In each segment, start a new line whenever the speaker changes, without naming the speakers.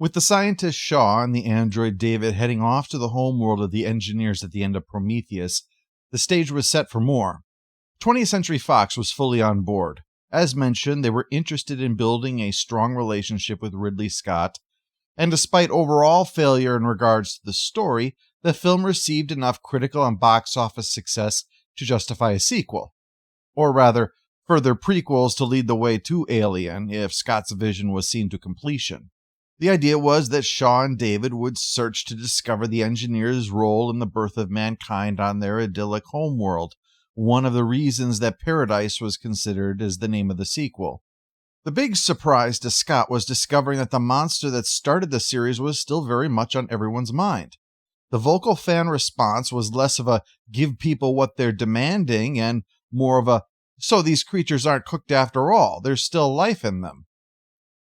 With the scientist Shaw and the android David heading off to the homeworld of the engineers at the end of Prometheus, the stage was set for more. 20th Century Fox was fully on board. As mentioned, they were interested in building a strong relationship with Ridley Scott, and despite overall failure in regards to the story, the film received enough critical and box office success to justify a sequel. Or rather, further prequels to lead the way to Alien if Scott's vision was seen to completion. The idea was that Shaw and David would search to discover the engineers' role in the birth of mankind on their idyllic homeworld, one of the reasons that Paradise was considered as the name of the sequel. The big surprise to Scott was discovering that the monster that started the series was still very much on everyone's mind. The vocal fan response was less of a give people what they're demanding and more of a so these creatures aren't cooked after all, there's still life in them.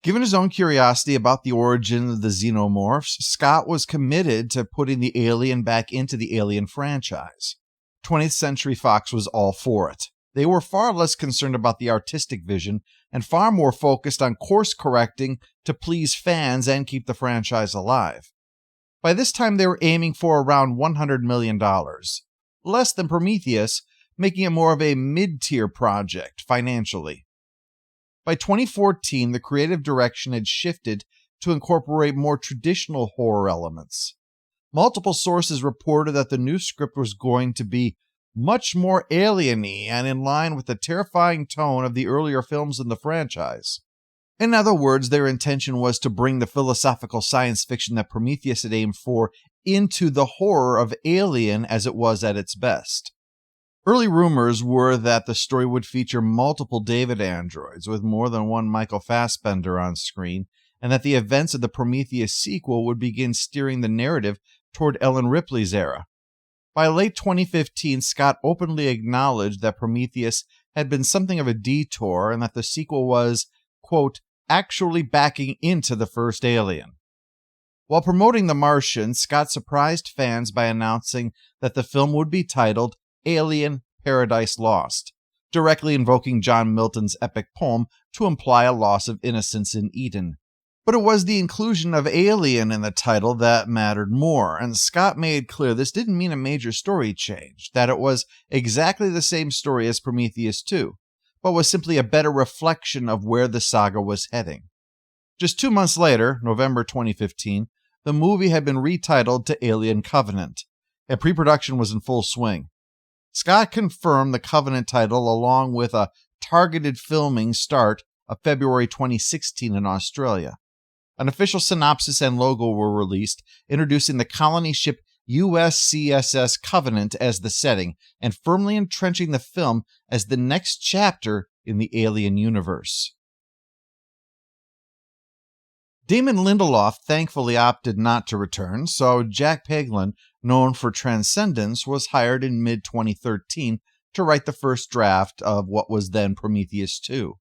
Given his own curiosity about the origin of the xenomorphs, Scott was committed to putting the Alien back into the Alien franchise. 20th Century Fox was all for it. They were far less concerned about the artistic vision and far more focused on course correcting to please fans and keep the franchise alive. By this time, they were aiming for around $100 million, less than Prometheus, making it more of a mid-tier project financially. By 2014, the creative direction had shifted to incorporate more traditional horror elements. Multiple sources reported that the new script was going to be much more alien-y and in line with the terrifying tone of the earlier films in the franchise. In other words, their intention was to bring the philosophical science fiction that Prometheus had aimed for into the horror of Alien as it was at its best. Early rumors were that the story would feature multiple David androids with more than one Michael Fassbender on screen, and that the events of the Prometheus sequel would begin steering the narrative toward Ellen Ripley's era. By late 2015, Scott openly acknowledged that Prometheus had been something of a detour and that the sequel was, quote, actually backing into the first Alien. While promoting The Martian, Scott surprised fans by announcing that the film would be titled Alien: Paradise Lost, directly invoking John Milton's epic poem to imply a loss of innocence in Eden. But it was the inclusion of Alien in the title that mattered more, and Scott made clear this didn't mean a major story change, that it was exactly the same story as Prometheus 2, but was simply a better reflection of where the saga was heading. Just 2 months later, November 2015, the movie had been retitled to Alien Covenant, and pre-production was in full swing. Scott confirmed the Covenant title along with a targeted filming start of February 2016 in Australia. An official synopsis and logo were released, introducing the colony ship USCSS Covenant as the setting, and firmly entrenching the film as the next chapter in the Alien universe. Damon Lindelof thankfully opted not to return, so Jack Peglan, known for Transcendence, was hired in mid-2013 to write the first draft of what was then Prometheus 2.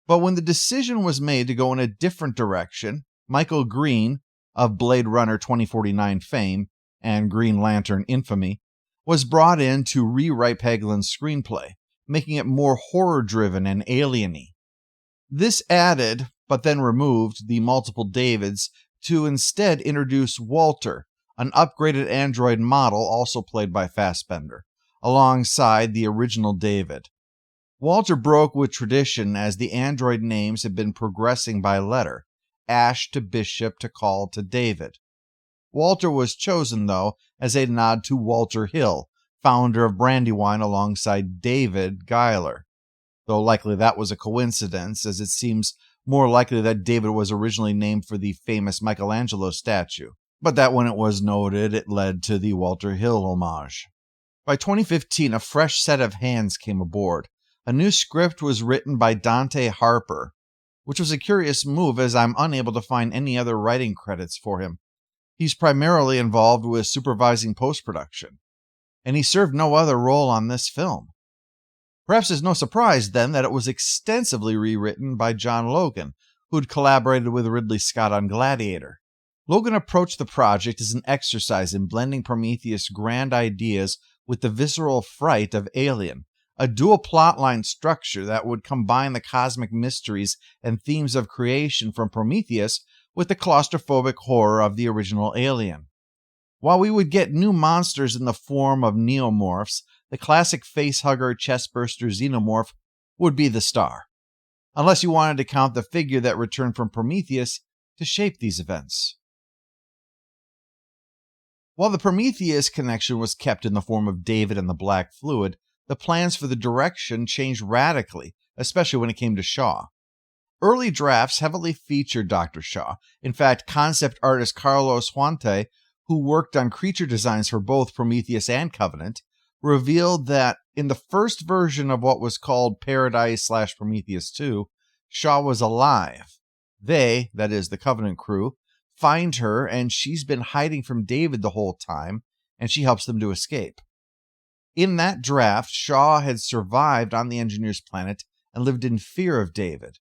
But when the decision was made to go in a different direction, Michael Green, of Blade Runner 2049 fame and Green Lantern infamy, was brought in to rewrite Peglan's screenplay, making it more horror-driven and alien-y. This added, but then removed, the multiple Davids to instead introduce Walter, an upgraded android model also played by Fassbender, alongside the original David. Walter broke with tradition as the android names had been progressing by letter, Ash to Bishop to Call to David. Walter was chosen, though, as a nod to Walter Hill, founder of Brandywine alongside David Giler, though likely that was a coincidence, as it seems more likely that David was originally named for the famous Michelangelo statue, but that when it was noted, it led to the Walter Hill homage. By 2015, a fresh set of hands came aboard. A new script was written by Dante Harper, which was a curious move as I'm unable to find any other writing credits for him. He's primarily involved with supervising post-production, and he served no other role on this film. Perhaps it's no surprise, then, that it was extensively rewritten by John Logan, who'd collaborated with Ridley Scott on Gladiator. Logan approached the project as an exercise in blending Prometheus' grand ideas with the visceral fright of Alien, a dual plotline structure that would combine the cosmic mysteries and themes of creation from Prometheus with the claustrophobic horror of the original Alien. While we would get new monsters in the form of neomorphs, the classic facehugger chestburster xenomorph would be the star, unless you wanted to count the figure that returned from Prometheus to shape these events. While the Prometheus connection was kept in the form of David and the black fluid, the plans for the direction changed radically, especially when it came to Shaw. Early drafts heavily featured Dr. Shaw. In fact, concept artist Carlos Huante, who worked on creature designs for both Prometheus and Covenant, revealed that in the first version of what was called Paradise/Prometheus 2, Shaw was alive. They, that is, the Covenant crew, find her, and she's been hiding from David the whole time, and she helps them to escape. In that draft, Shaw had survived on the Engineer's planet and lived in fear of David.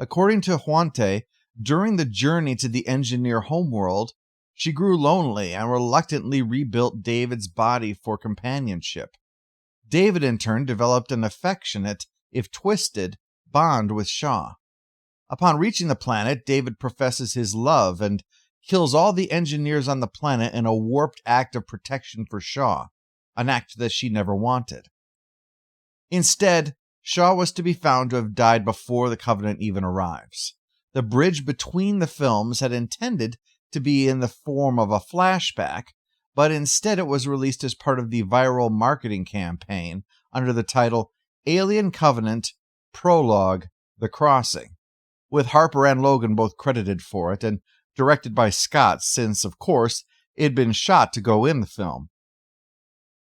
According to Huante, during the journey to the Engineer homeworld, she grew lonely and reluctantly rebuilt David's body for companionship. David, in turn, developed an affectionate, if twisted, bond with Shaw. Upon reaching the planet, David professes his love and kills all the engineers on the planet in a warped act of protection for Shaw, an act that she never wanted. Instead, Shaw was to be found to have died before the Covenant even arrives. The bridge between the films had intended to be in the form of a flashback, but instead it was released as part of the viral marketing campaign under the title Alien Covenant Prologue: The Crossing, with Harper and Logan both credited for it, and directed by Scott since, of course, it had been shot to go in the film.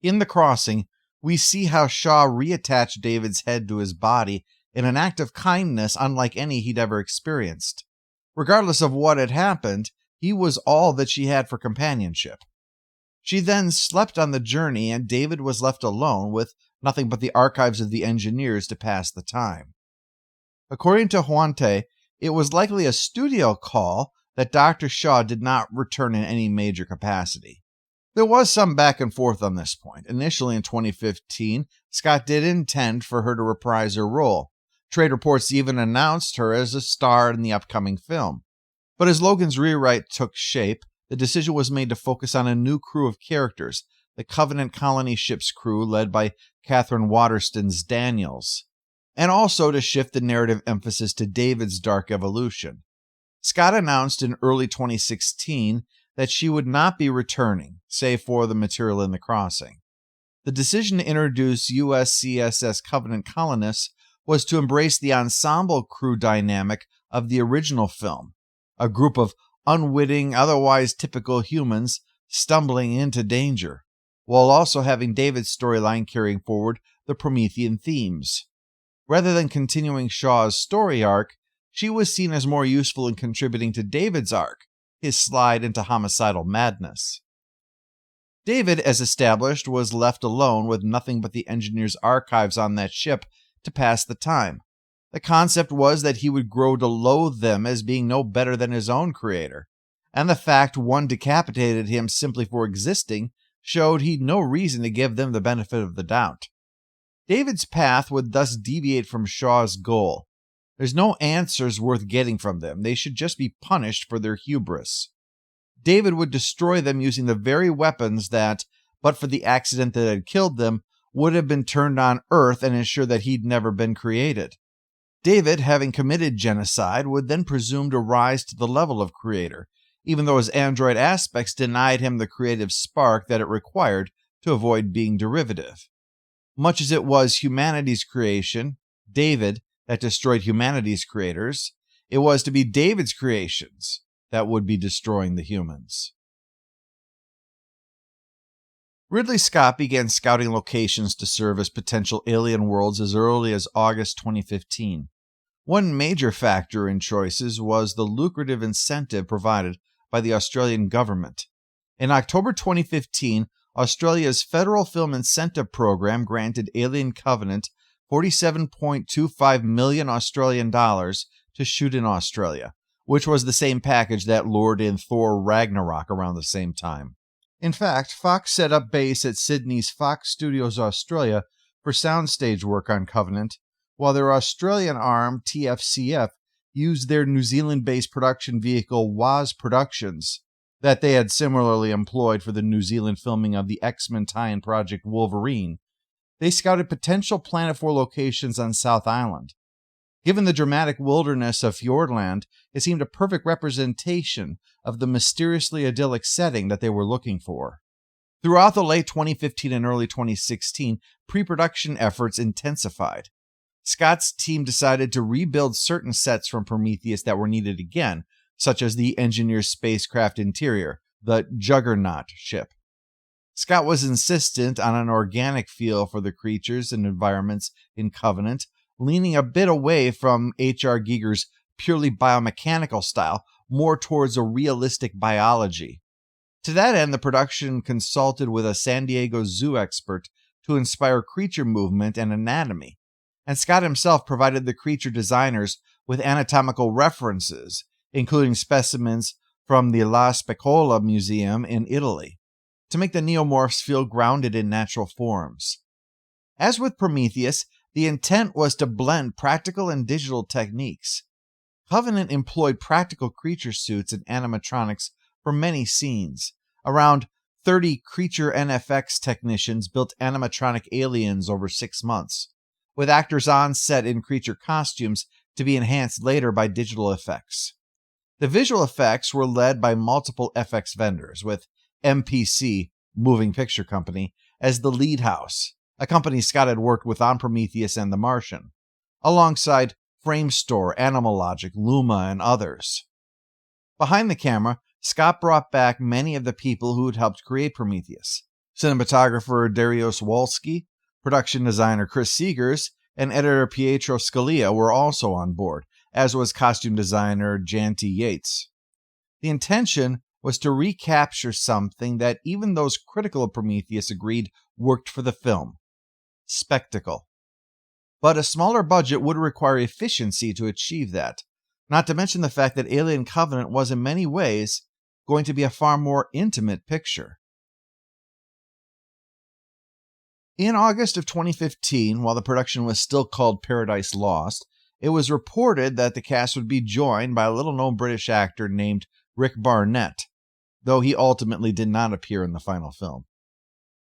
In The Crossing, we see how Shaw reattached David's head to his body in an act of kindness unlike any he'd ever experienced. Regardless of what had happened, he was all that she had for companionship. She then slept on the journey, and David was left alone with nothing but the archives of the engineers to pass the time. According to Huante, it was likely a studio call that Dr. Shaw did not return in any major capacity. There was some back and forth on this point. Initially in 2015, Scott did intend for her to reprise her role. Trade reports even announced her as a star in the upcoming film. But as Logan's rewrite took shape, the decision was made to focus on a new crew of characters, the Covenant Colony ship's crew led by Catherine Waterston's Daniels, and also to shift the narrative emphasis to David's dark evolution. Scott announced in early 2016 that she would not be returning, save for the material in The Crossing. The decision to introduce USCSS Covenant colonists was to embrace the ensemble crew dynamic of the original film, a group of unwitting, otherwise typical humans stumbling into danger, while also having David's storyline carrying forward the Promethean themes. Rather than continuing Shaw's story arc, she was seen as more useful in contributing to David's arc, his slide into homicidal madness. David, as established, was left alone with nothing but the engineer's archives on that ship to pass the time. The concept was that he would grow to loathe them as being no better than his own creator, and the fact one decapitated him simply for existing showed he'd no reason to give them the benefit of the doubt. David's path would thus deviate from Shaw's goal. There's no answers worth getting from them. They should just be punished for their hubris. David would destroy them using the very weapons that, but for the accident that had killed them, would have been turned on Earth and ensure that he'd never been created. David, having committed genocide, would then presume to rise to the level of creator, even though his android aspects denied him the creative spark that it required to avoid being derivative. Much as it was humanity's creation, David, that destroyed humanity's creators, it was to be David's creations that would be destroying the humans. Ridley Scott began scouting locations to serve as potential alien worlds as early as August 2015. One major factor in choices was the lucrative incentive provided by the Australian government. In October 2015, Australia's Federal Film Incentive Program granted Alien Covenant 47.25 million Australian dollars to shoot in Australia, which was the same package that lured in Thor Ragnarok around the same time. In fact, Fox set up base at Sydney's Fox Studios Australia for soundstage work on Covenant, while their Australian arm, TFCF, used their New Zealand-based production vehicle WAS Productions that they had similarly employed for the New Zealand filming of the X-Men tie-in project Wolverine. They scouted potential Planet 4 locations on South Island. Given the dramatic wilderness of Fjordland, it seemed a perfect representation of the mysteriously idyllic setting that they were looking for. Throughout the late 2015 and early 2016, pre-production efforts intensified. Scott's team decided to rebuild certain sets from Prometheus that were needed again, such as the engineer's spacecraft interior, the Juggernaut ship. Scott was insistent on an organic feel for the creatures and environments in Covenant, leaning a bit away from H.R. Giger's purely biomechanical style, more towards a realistic biology. To that end, the production consulted with a San Diego zoo expert to inspire creature movement and anatomy, and Scott himself provided the creature designers with anatomical references, including specimens from the La Specola Museum in Italy, to make the neomorphs feel grounded in natural forms. As with Prometheus, the intent was to blend practical and digital techniques. Covenant employed practical creature suits and animatronics for many scenes. Around 30 creature NFX technicians built animatronic aliens over 6 months, with actors on set in creature costumes to be enhanced later by digital effects. The visual effects were led by multiple FX vendors, with MPC, Moving Picture Company, as the lead house, a company Scott had worked with on Prometheus and The Martian, alongside Framestore, Animal Logic, Luma, and others. Behind the camera, Scott brought back many of the people who had helped create Prometheus. Cinematographer Dariusz Wolski, production designer Chris Seegers, and editor Pietro Scalia were also on board, as was costume designer Janty Yates. The intention was to recapture something that even those critical of Prometheus agreed worked for the film: spectacle. But a smaller budget would require efficiency to achieve that, not to mention the fact that Alien Covenant was in many ways going to be a far more intimate picture. In August of 2015, while the production was still called Paradise Lost, it was reported that the cast would be joined by a little-known British actor named Rick Barnett, though he ultimately did not appear in the final film.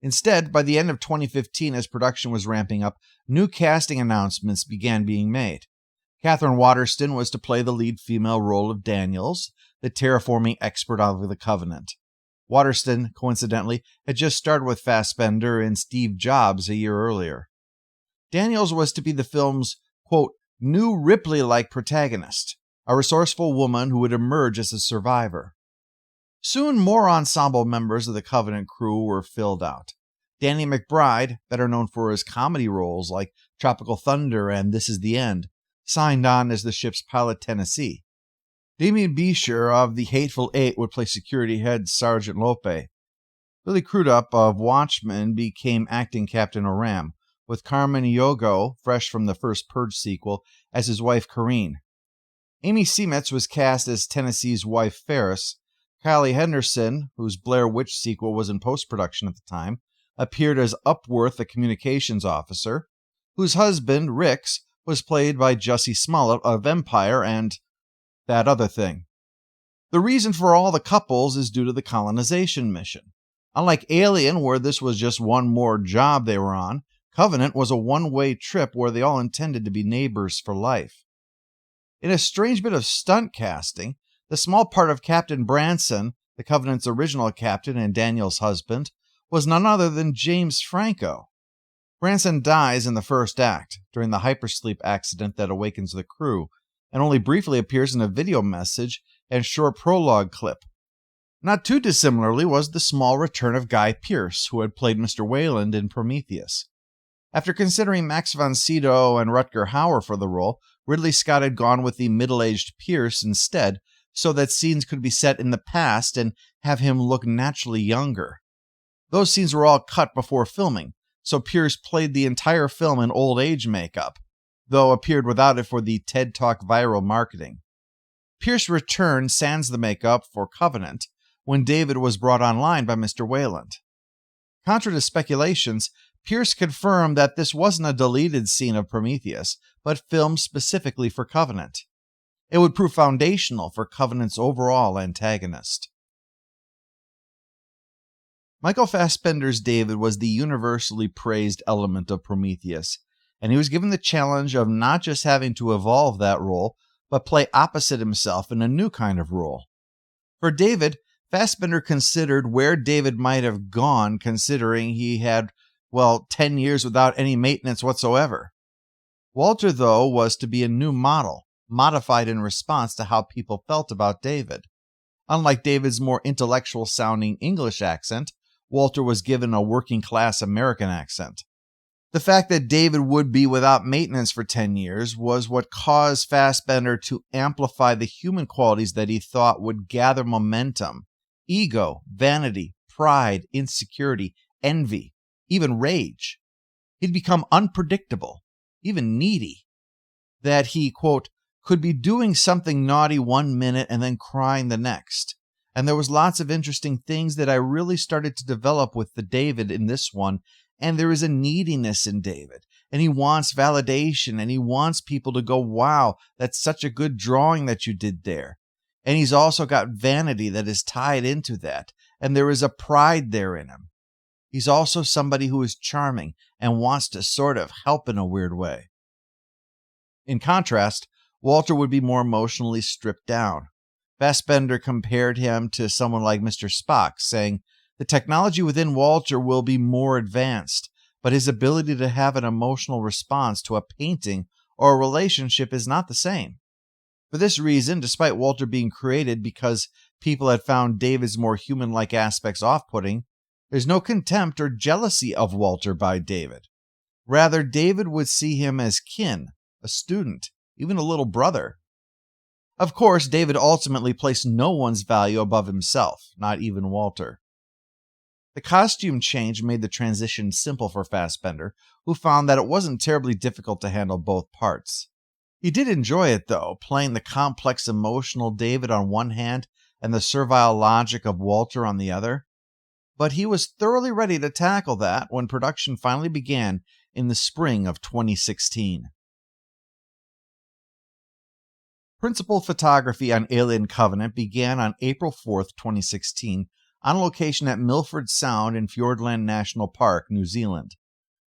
Instead, by the end of 2015, as production was ramping up, new casting announcements began being made. Catherine Waterston was to play the lead female role of Daniels, the terraforming expert of the Covenant. Waterston, coincidentally, had just starred with Fassbender in Steve Jobs a year earlier. Daniels was to be the film's, quote, new Ripley-like protagonist, a resourceful woman who would emerge as a survivor. Soon, more ensemble members of the Covenant crew were filled out. Danny McBride, better known for his comedy roles like Tropical Thunder and This Is the End, signed on as the ship's pilot Tennessee. Damien Beecher of The Hateful Eight would play security head Sergeant Lope. Billy Crudup of Watchmen became acting Captain Oram, with Carmen Yogo, fresh from the first Purge sequel, as his wife Corrine. Amy Seimetz was cast as Tennessee's wife Ferris. Kylie Henderson, whose Blair Witch sequel was in post-production at the time, appeared as Upworth, the communications officer, whose husband, Rix, was played by Jussie Smollett of Empire and that other thing. The reason for all the couples is due to the colonization mission. Unlike Alien, where this was just one more job they were on, Covenant was a one-way trip where they all intended to be neighbors for life. In a strange bit of stunt casting, the small part of Captain Branson, the Covenant's original captain and Daniel's husband, was none other than James Franco. Branson dies in the first act, during the hypersleep accident that awakens the crew, and only briefly appears in a video message and short prologue clip. Not too dissimilarly was the small return of Guy Pearce, who had played Mr. Wayland in Prometheus. After considering Max von Sydow and Rutger Hauer for the role, Ridley Scott had gone with the middle-aged Pearce instead, so that scenes could be set in the past and have him look naturally younger. Those scenes were all cut before filming, so Pearce played the entire film in old age makeup, though appeared without it for the TED Talk viral marketing. Pearce returned sans the makeup for Covenant when David was brought online by Mr. Wayland. Contra to speculations, Pearce confirmed that this wasn't a deleted scene of Prometheus, but filmed specifically for Covenant. It would prove foundational for Covenant's overall antagonist. Michael Fassbender's David was the universally praised element of Prometheus, and he was given the challenge of not just having to evolve that role, but play opposite himself in a new kind of role. For David, Fassbender considered where David might have gone, considering he had, 10 years without any maintenance whatsoever. Walter, though, was to be a new model, modified in response to how people felt about David. Unlike David's more intellectual-sounding English accent, Walter was given a working-class American accent. The fact that David would be without maintenance for 10 years was what caused Fassbender to amplify the human qualities that he thought would gather momentum: ego, vanity, pride, insecurity, envy, even rage. He'd become unpredictable, even needy. That he, quote, could be doing something naughty one minute and then crying the next. And there was lots of interesting things that I really started to develop with the David in this one. And there is a neediness in David. And he wants validation. And he wants people to go, wow, that's such a good drawing that you did there. And he's also got vanity that is tied into that. And there is a pride there in him. He's also somebody who is charming and wants to sort of help in a weird way. In contrast, Walter would be more emotionally stripped down. Fassbender compared him to someone like Mr. Spock, saying, the technology within Walter will be more advanced, but his ability to have an emotional response to a painting or a relationship is not the same. For this reason, despite Walter being created because people had found David's more human-like aspects off-putting, there's no contempt or jealousy of Walter by David. Rather, David would see him as kin, a student, even a little brother. Of course, David ultimately placed no one's value above himself, not even Walter. The costume change made the transition simple for Fassbender, who found that it wasn't terribly difficult to handle both parts. He did enjoy it, though, playing the complex emotional David on one hand and the servile logic of Walter on the other. But he was thoroughly ready to tackle that when production finally began in the spring of 2016. Principal photography on Alien Covenant began on April 4, 2016, on location at Milford Sound in Fiordland National Park, New Zealand.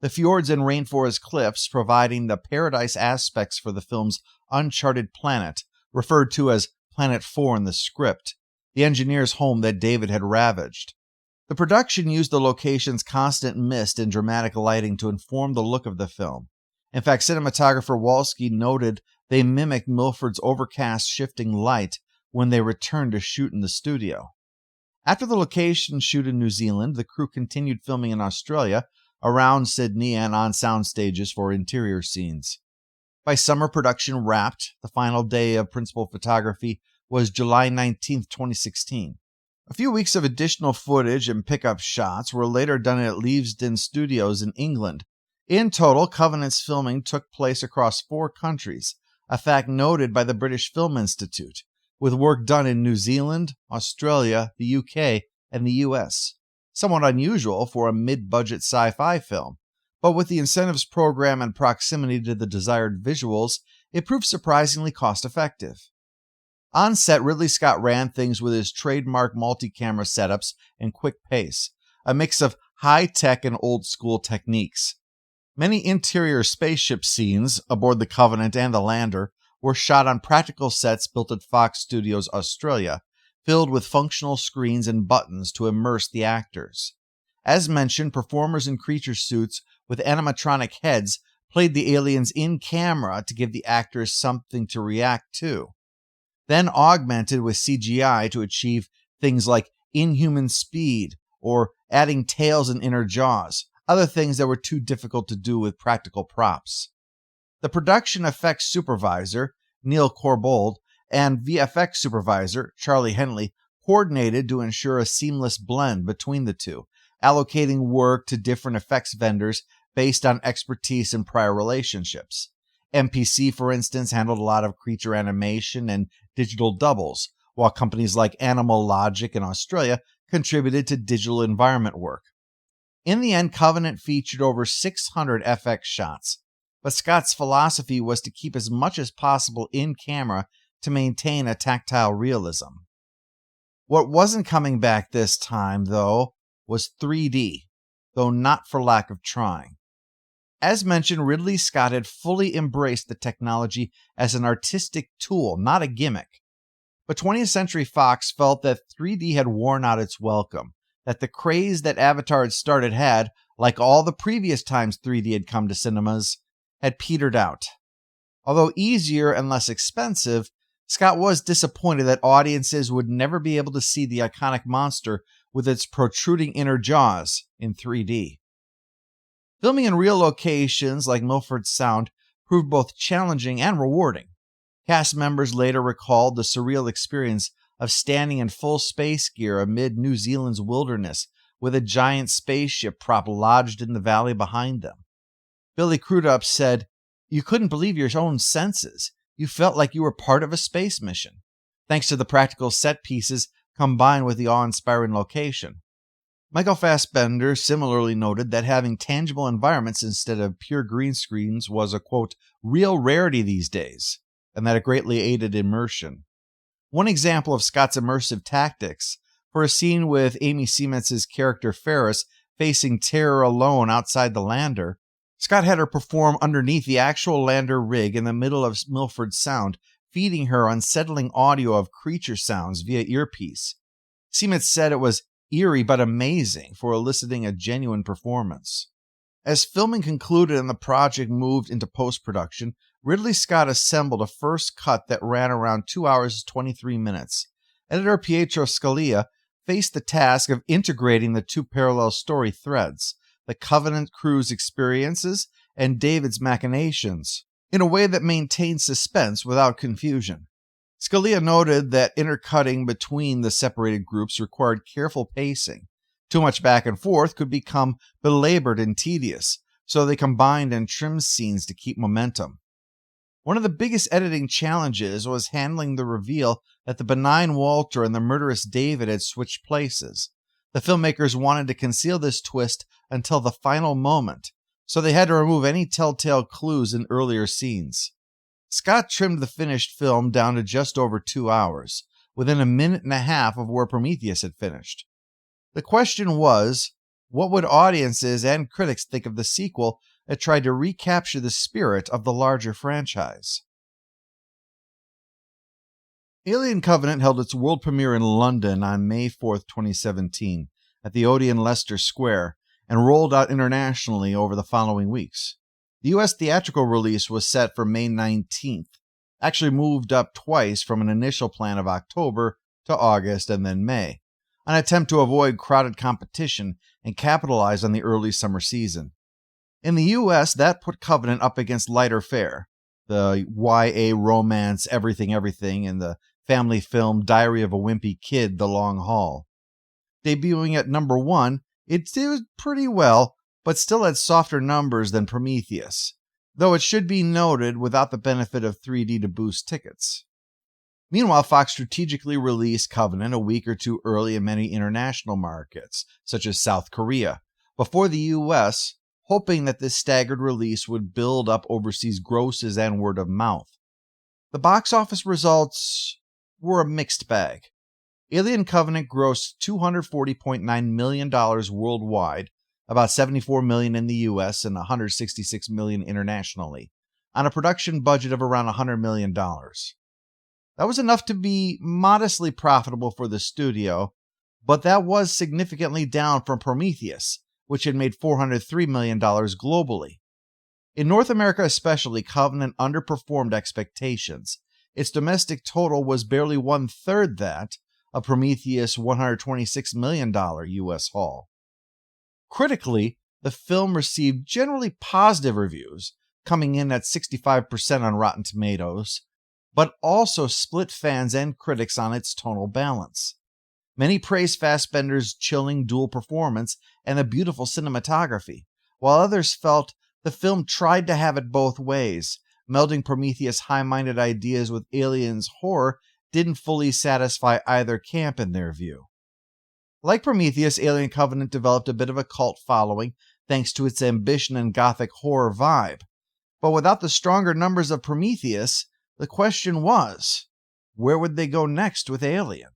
The fjords and rainforest cliffs providing the paradise aspects for the film's uncharted planet, referred to as Planet 4 in the script, the engineer's home that David had ravaged. The production used the location's constant mist and dramatic lighting to inform the look of the film. In fact, cinematographer Walski noted they mimicked Milford's overcast shifting light when they returned to shoot in the studio. After the location shoot in New Zealand, the crew continued filming in Australia, around Sydney, and on sound stages for interior scenes. By summer, production wrapped. The final day of principal photography was July 19, 2016. A few weeks of additional footage and pickup shots were later done at Leavesden Studios in England. In total, Covenant's filming took place across 4 countries, a fact noted by the British Film Institute, with work done in New Zealand, Australia, the UK, and the US. Somewhat unusual for a mid-budget sci-fi film, but with the incentives program and proximity to the desired visuals, it proved surprisingly cost-effective. On set, Ridley Scott ran things with his trademark multi-camera setups and quick pace, a mix of high-tech and old-school techniques. Many interior spaceship scenes aboard the Covenant and the lander were shot on practical sets built at Fox Studios Australia, filled with functional screens and buttons to immerse the actors. As mentioned, performers in creature suits with animatronic heads played the aliens in camera to give the actors something to react to, then augmented with CGI to achieve things like inhuman speed or adding tails and inner jaws, other things that were too difficult to do with practical props. The production effects supervisor, Neil Corbould, and VFX supervisor, Charlie Henley, coordinated to ensure a seamless blend between the two, allocating work to different effects vendors based on expertise and prior relationships. MPC, for instance, handled a lot of creature animation and digital doubles, while companies like Animal Logic in Australia contributed to digital environment work. In the end, Covenant featured over 600 FX shots, but Scott's philosophy was to keep as much as possible in camera to maintain a tactile realism. What wasn't coming back this time, though, was 3D, though not for lack of trying. As mentioned, Ridley Scott had fully embraced the technology as an artistic tool, not a gimmick. But 20th Century Fox felt that 3D had worn out its welcome, that the craze that Avatar had started had, like all the previous times 3D had come to cinemas, had petered out. Although easier and less expensive, Scott was disappointed that audiences would never be able to see the iconic monster with its protruding inner jaws in 3D. Filming in real locations like Milford Sound proved both challenging and rewarding. Cast members later recalled the surreal experience of standing in full space gear amid New Zealand's wilderness with a giant spaceship prop lodged in the valley behind them. Billy Crudup said, "You couldn't believe your own senses. You felt like you were part of a space mission, thanks to the practical set pieces combined with the awe-inspiring location." Michael Fassbender similarly noted that having tangible environments instead of pure green screens was a, quote, real rarity these days, and that it greatly aided immersion. One example of Scott's immersive tactics, for a scene with Amy Siementz's character Ferris facing terror alone outside the lander, Scott had her perform underneath the actual lander rig in the middle of Milford Sound, feeding her unsettling audio of creature sounds via earpiece. Siemens said it was eerie but amazing for eliciting a genuine performance. As filming concluded and the project moved into post-production, Ridley Scott assembled a first cut that ran around 2 hours and 23 minutes. Editor Pietro Scalia faced the task of integrating the two parallel story threads, the Covenant crew's experiences and David's machinations, in a way that maintained suspense without confusion. Scalia noted that intercutting between the separated groups required careful pacing. Too much back and forth could become belabored and tedious, so they combined and trimmed scenes to keep momentum. One of the biggest editing challenges was handling the reveal that the benign Walter and the murderous David had switched places. The filmmakers wanted to conceal this twist until the final moment, so they had to remove any telltale clues in earlier scenes. Scott trimmed the finished film down to just over 2 hours, within a minute and a half of where Prometheus had finished. The question was, what would audiences and critics think of the sequel that tried to recapture the spirit of the larger franchise? Alien Covenant held its world premiere in London on May 4, 2017, at the Odeon Leicester Square, and rolled out internationally over the following weeks. The U.S. theatrical release was set for May 19th, actually moved up twice from an initial plan of October to August and then May, an attempt to avoid crowded competition and capitalize on the early summer season. In the U.S., that put Covenant up against lighter fare, the YA romance Everything Everything and the family film Diary of a Wimpy Kid, The Long Haul. Debuting at number 1, it did pretty well, but still had softer numbers than Prometheus, though it should be noted without the benefit of 3D to boost tickets. Meanwhile, Fox strategically released Covenant a week or two early in many international markets, such as South Korea, before the U.S., hoping that this staggered release would build up overseas grosses and word of mouth. The box office results were a mixed bag. Alien Covenant grossed $240.9 million worldwide, about $74 million in the U.S. and $166 million internationally, on a production budget of around $100 million. That was enough to be modestly profitable for the studio, but that was significantly down from Prometheus, which had made $403 million globally. In North America especially, Covenant underperformed expectations. Its domestic total was barely one-third that of Prometheus' $126 million U.S. haul. Critically, the film received generally positive reviews, coming in at 65% on Rotten Tomatoes, but also split fans and critics on its tonal balance. Many praised Fassbender's chilling dual performance and the beautiful cinematography, while others felt the film tried to have it both ways. Melding Prometheus' high-minded ideas with Alien's horror didn't fully satisfy either camp in their view. Like Prometheus, Alien Covenant developed a bit of a cult following thanks to its ambition and gothic horror vibe. But without the stronger numbers of Prometheus, the question was, where would they go next with Alien?